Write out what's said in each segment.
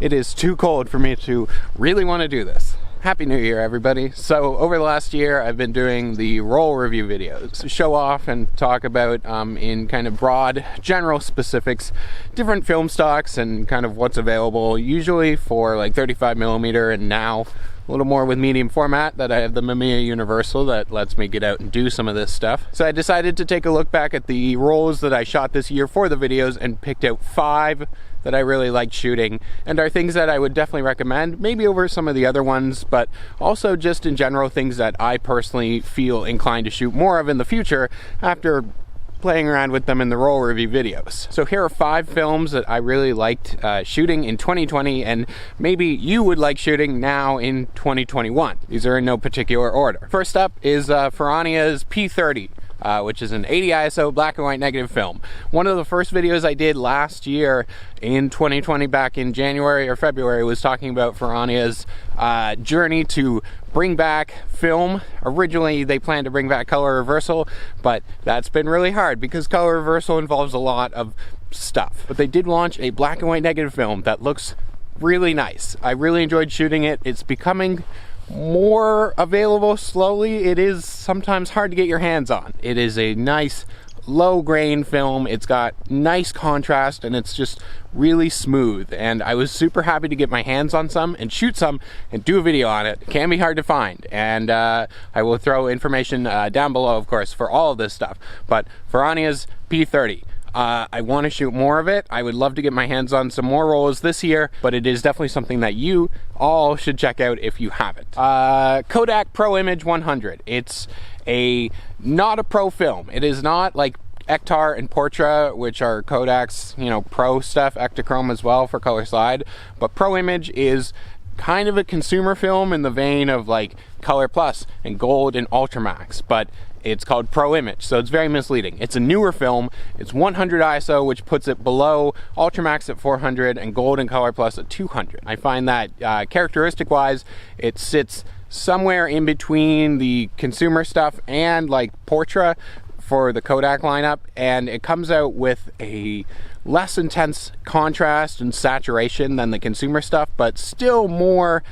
It is too cold for me to really want to do this. Happy New Year, everybody. So over the last year, I've been doing the roll review videos, show off and talk about in kind of broad, general specifics, different film stocks and kind of what's available, usually for like 35mm and now a little more with medium format, that I have the Mamiya Universal that lets me get out and do some of this stuff. So I decided to take a look back at the rolls that I shot this year for the videos and picked out 5 that I really liked shooting and are things that I would definitely recommend, maybe over some of the other ones, but also just in general things that I personally feel inclined to shoot more of in the future after playing around with them in the roll review videos. So here are 5 films that I really liked shooting in 2020 and maybe you would like shooting now in 2021. These are in no particular order. First up is Ferrania's P30. Which is an 80 ISO black and white negative film. One of the first videos I did last year in 2020, back in January or February, was talking about Ferrania's journey to bring back film. Originally they planned to bring back color reversal, but that's been really hard because color reversal involves a lot of stuff. But they did launch a black and white negative film that looks really nice. I really enjoyed shooting it. It's becoming more available slowly. It is sometimes hard to get your hands on. It is a nice low grain film. It's got nice contrast and it's just really smooth, and I was super happy to get my hands on some and shoot some and do a video on it. It can be hard to find, and I will throw information down below, of course, for all of this stuff. But Ferrania's P30, I want to shoot more of it. I would love to get my hands on some more rolls this year, but it is definitely something that you all should check out if you haven't. Kodak Pro Image 100. It's not a pro film. It is not like Ektar and Portra, which are Kodak's, pro stuff, Ektachrome as well for color slide, but Pro Image is kind of a consumer film in the vein of like Color Plus and Gold and Ultramax, but it's called Pro Image, so it's very misleading. It's a newer film. It's 100 ISO, which puts it below Ultramax at 400 and Gold and Color Plus at 200. I find that characteristic-wise, it sits somewhere in between the consumer stuff and like Portra for the Kodak lineup, and it comes out with a less intense contrast and saturation than the consumer stuff, but still more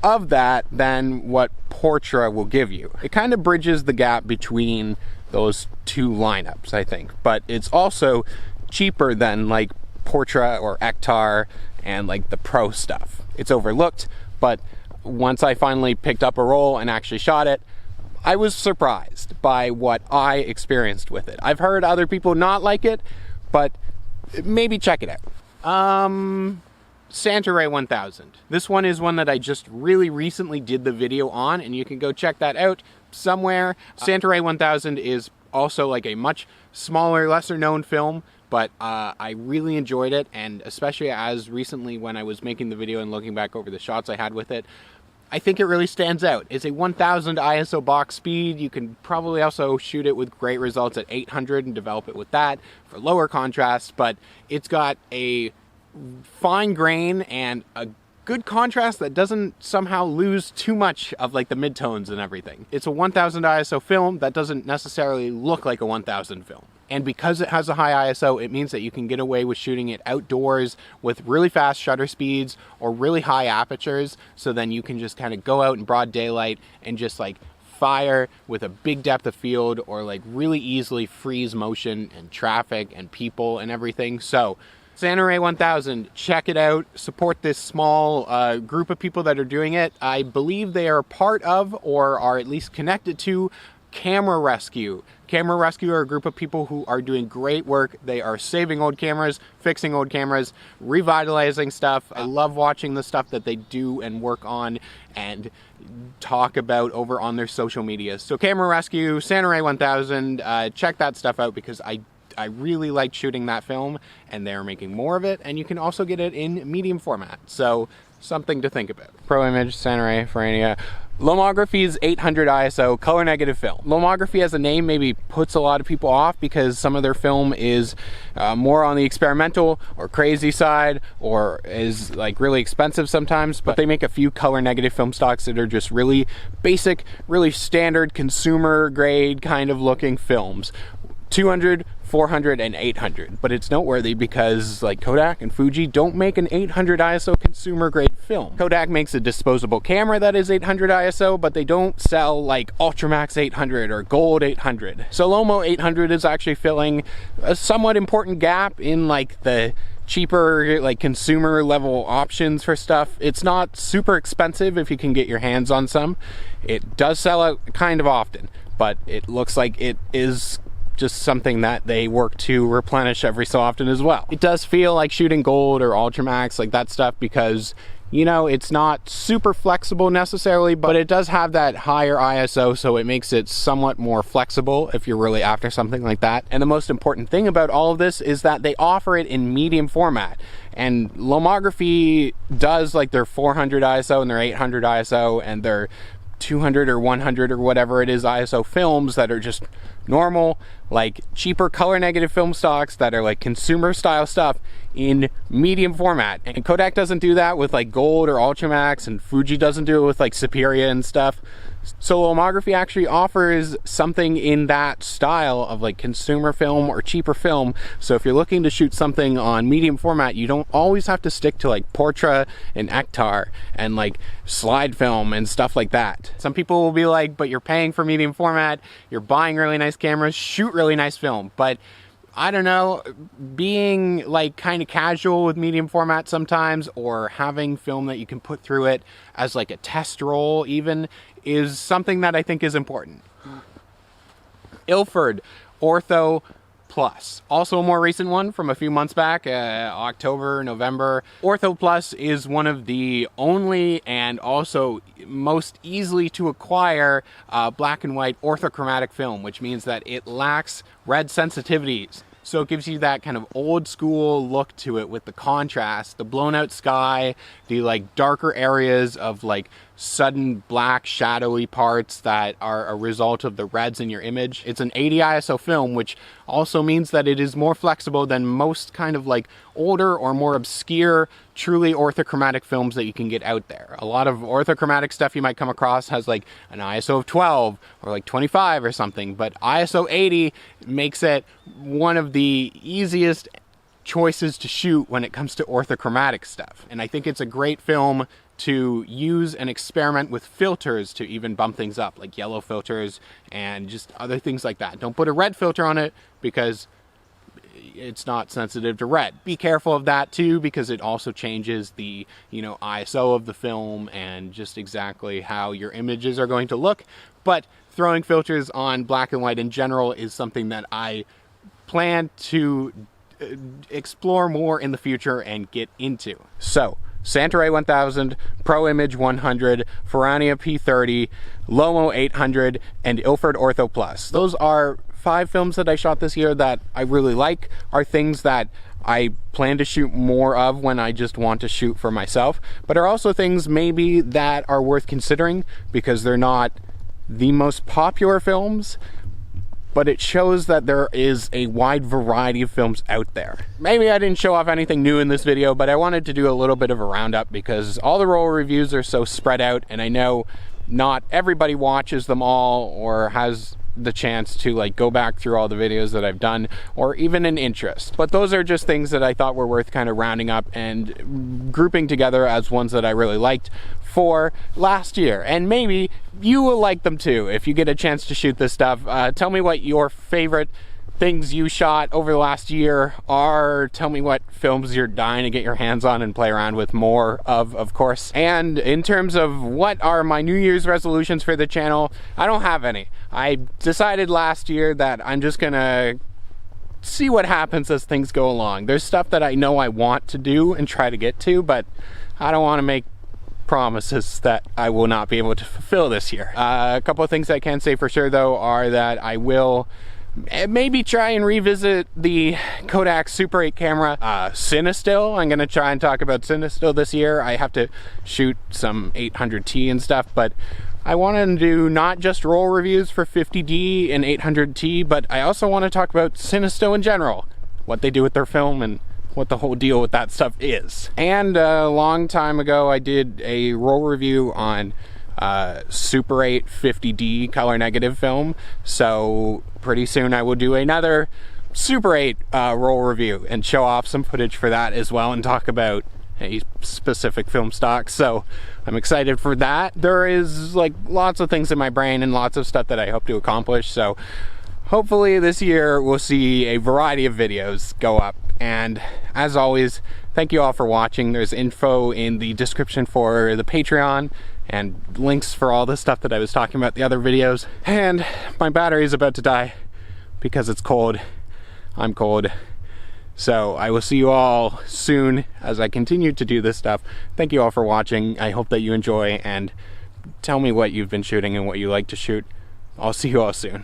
of that than what Portra will give you. It kind of bridges the gap between those two lineups, I think, but it's also cheaper than like Portra or Ektar and like the pro stuff. It's overlooked, but once I finally picked up a roll and actually shot it, I was surprised by what I experienced with it. I've heard other people not like it, but maybe check it out. Santoray 1000. This one is one that I just really recently did the video on, and you can go check that out somewhere. Santoray 1000 is also like a much smaller, lesser known film, but I really enjoyed it, and especially as recently when I was making the video and looking back over the shots I had with it, I think it really stands out. It's a 1000 ISO box speed. You can probably also shoot it with great results at 800 and develop it with that for lower contrast, but it's got a fine grain and a good contrast that doesn't somehow lose too much of like the midtones and everything. It's a 1000 ISO film that doesn't necessarily look like a 1000 film. And because it has a high ISO, it means that you can get away with shooting it outdoors with really fast shutter speeds or really high apertures, so then you can just kind of go out in broad daylight and just like fire with a big depth of field, or like really easily freeze motion and traffic and people and everything. So Santoray 1000, check it out, support this small group of people that are doing it. I believe they are part of, or are at least connected to, Camera Rescue. Camera Rescue are a group of people who are doing great work. They are saving old cameras, fixing old cameras, revitalizing stuff. I love watching the stuff that they do and work on and talk about over on their social media. So Camera Rescue, Santoray 1000, check that stuff out because I really liked shooting that film, and they're making more of it, and you can also get it in medium format. So something to think about. Pro Image, Santoray, Ferrania. Lomography's 800 ISO color negative film. Lomography as a name maybe puts a lot of people off because some of their film is more on the experimental or crazy side, or is like really expensive sometimes, but they make a few color negative film stocks that are just really basic, really standard consumer grade kind of looking films. 200, 400, and 800. But it's noteworthy because like Kodak and Fuji don't make an 800 ISO consumer grade film. Kodak makes a disposable camera that is 800 ISO, but they don't sell like Ultramax 800 or Gold 800. So Lomo 800 is actually filling a somewhat important gap in like the cheaper like consumer level options for stuff. It's not super expensive if you can get your hands on some. It does sell out kind of often, but it looks like it is just something that they work to replenish every so often as well. It does feel like shooting Gold or Ultramax, like that stuff, because you know, it's not super flexible necessarily, but it does have that higher ISO, so it makes it somewhat more flexible if you're really after something like that. And the most important thing about all of this is that they offer it in medium format. And Lomography does like their 400 ISO and their 800 ISO and their 200 or 100 or whatever it is ISO films that are just normal, like cheaper color negative film stocks that are like consumer style stuff in medium format. And Kodak doesn't do that with like Gold or Ultramax, and Fuji doesn't do it with like Superior and stuff. So Lomography actually offers something in that style of like consumer film or cheaper film. So if you're looking to shoot something on medium format, you don't always have to stick to like Portra and Ektar and like slide film and stuff like that. Some people will be like, but you're paying for medium format, you're buying really nice cameras, shoot really nice film. But I don't know, being like kind of casual with medium format sometimes, or having film that you can put through it as like a test roll even, is something that I think is important. Ilford Ortho Plus, also a more recent one from a few months back, October, November. Ortho Plus is one of the only and also most easily to acquire black and white orthochromatic film, which means that it lacks red sensitivities. So it gives you that kind of old school look to it with the contrast, the blown out sky, the like darker areas of like sudden black shadowy parts that are a result of the reds in your image. It's an 80 ISO film, which also means that it is more flexible than most kind of like older or more obscure truly orthochromatic films that you can get out there. A lot of orthochromatic stuff you might come across has like an ISO of 12 or like 25 or something, but ISO 80 makes it one of the easiest choices to shoot when it comes to orthochromatic stuff. And I think it's a great film to use and experiment with filters to even bump things up, like yellow filters and just other things like that. Don't put a red filter on it because it's not sensitive to red. Be careful of that too, because it also changes the, you know, ISO of the film and just exactly how your images are going to look. But throwing filters on black and white in general is something that I plan to explore more in the future and get into. So Santoray 1000, Pro Image 100, Ferrania P30, Lomo 800, and Ilford Ortho Plus. Those are 5 films that I shot this year that I really like, are things that I plan to shoot more of when I just want to shoot for myself, but are also things maybe that are worth considering because they're not the most popular films, but it shows that there is a wide variety of films out there. Maybe I didn't show off anything new in this video, but I wanted to do a little bit of a roundup because all the roll reviews are so spread out, and I know not everybody watches them all or has the chance to like go back through all the videos that I've done, or even an interest. But those are just things that I thought were worth kind of rounding up and grouping together as ones that I really liked for last year. And maybe you will like them too if you get a chance to shoot this stuff. Tell me what your favorite things you shot over the last year are. Tell me what films you're dying to get your hands on and play around with more of course. And in terms of what are my New Year's resolutions for the channel, I don't have any. I decided last year that I'm just gonna see what happens as things go along. There's stuff that I know I want to do and try to get to, but I don't want to make promises that I will not be able to fulfill this year. A couple of things I can say for sure though are that I will maybe try and revisit the Kodak Super 8 camera. Cinestill, I'm gonna try and talk about Cinestill this year. I have to shoot some 800T and stuff, but I want to do not just roll reviews for 50D and 800T, but I also want to talk about Cinestill in general, what they do with their film and what the whole deal with that stuff is. And a long time ago I did a roll review on Super 8 50D color negative film. So pretty soon I will do another Super 8 roll review and show off some footage for that as well and talk about a specific film stock. So I'm excited for that. There is like lots of things in my brain and lots of stuff that I hope to accomplish. So hopefully this year we'll see a variety of videos go up. And as always, thank you all for watching. There's info in the description for the Patreon and links for all the stuff that I was talking about in the other videos. And my battery is about to die because it's cold. I'm cold. So I will see you all soon as I continue to do this stuff. Thank you all for watching. I hope that you enjoy, and tell me what you've been shooting and what you like to shoot. I'll see you all soon.